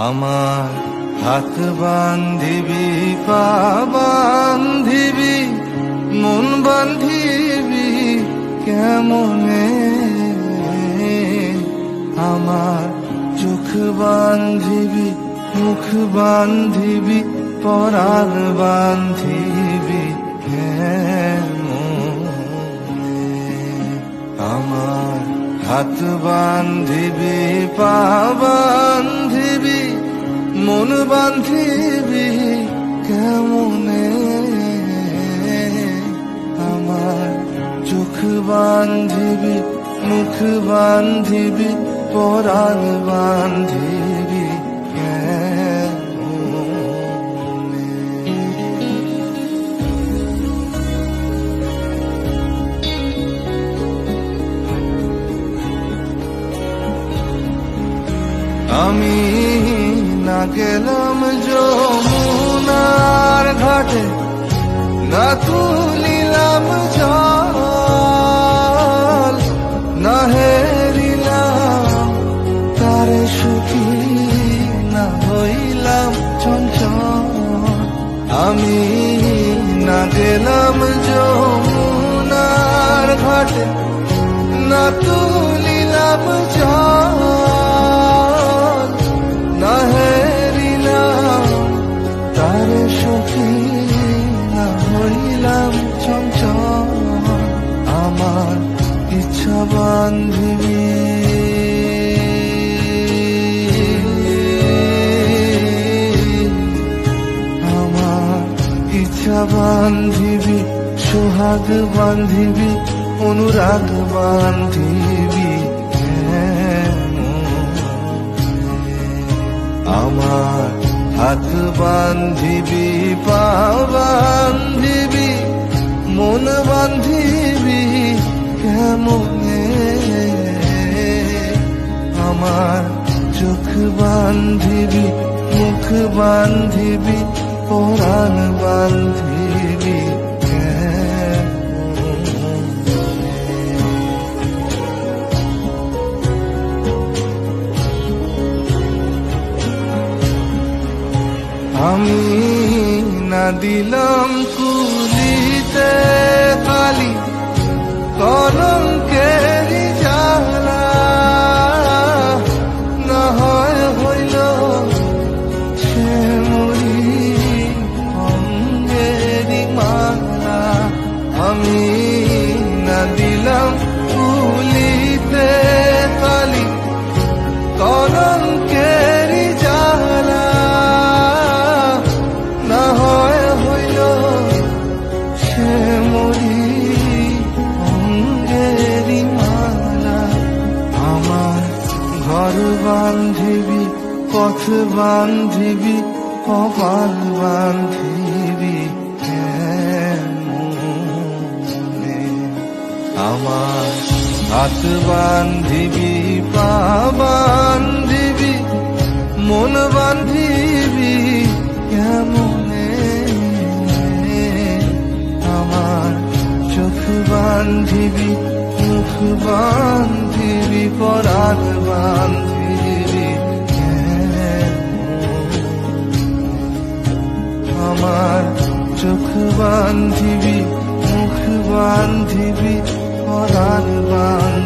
আমার হাত বান্ধিবি, পা বান্ধিবি, মন বান্ধিবি কেমনে? আমার চোখ বান্ধিবি, মুখ বান্ধিবি, পরাণ বান্ধিবি কেমনে? আমার হাত বান্ধিবি, পা বান্ধিবি, মন বান্ধিবি কেমনে? আমার চোখ বান্ধিবি, মুখ বান্ধিবি, পরাণ বান্ধিবি কেমনে? আমি না গেলাম যমুনার ঘাটে, না তুলিলাম জল, না হেরিলাম তারে সুখী, না হইলাম চঞ্চল। আমি না গেলাম যমুনার ঘাটে, না তুলিলাম জল, না হেরিলাম তারে সুখী, না হইলাম চঞ্চল। আমার ইচ্ছা বান্ধিবি, আমার ইচ্ছা বান্ধিবি, সোহাগ বান্ধিবি, অনুরাগ বান্ধিবি আমার হাত বান্ধিবি, পা বান্ধিবি, মন বান্ধিবি কেমনে? আমার চোখ বান্ধিবি, মুখ বান্ধিবি, পরাণ বান্ধিবি আমি না দিলাম কুলিতে কালি, কলঙ্কের জ্বালা, না হয় হইল সে মরি অঙ্গেরি মালা। আমি না দিলাম কুলিতে কালি, কলঙ্কের জ্বালা, না হয় হইল সে মরি অঙ্গেরি মালা। আমার ঘর বান্ধিবি, পথ বান্ধিবি, কপাল বান্ধিবি কেমনে? আমার হাত বান্ধিবি, পা বান্ধিবি, মন বান্ধিবি কেমনে? আমার চোখ বান্ধিবি, মুখ বান্ধিবি, পরাণ বান্ধিবি আমার চোখ বান্ধিবি, মুখ বান্ধিবি, পরাণ বান্ধিবি।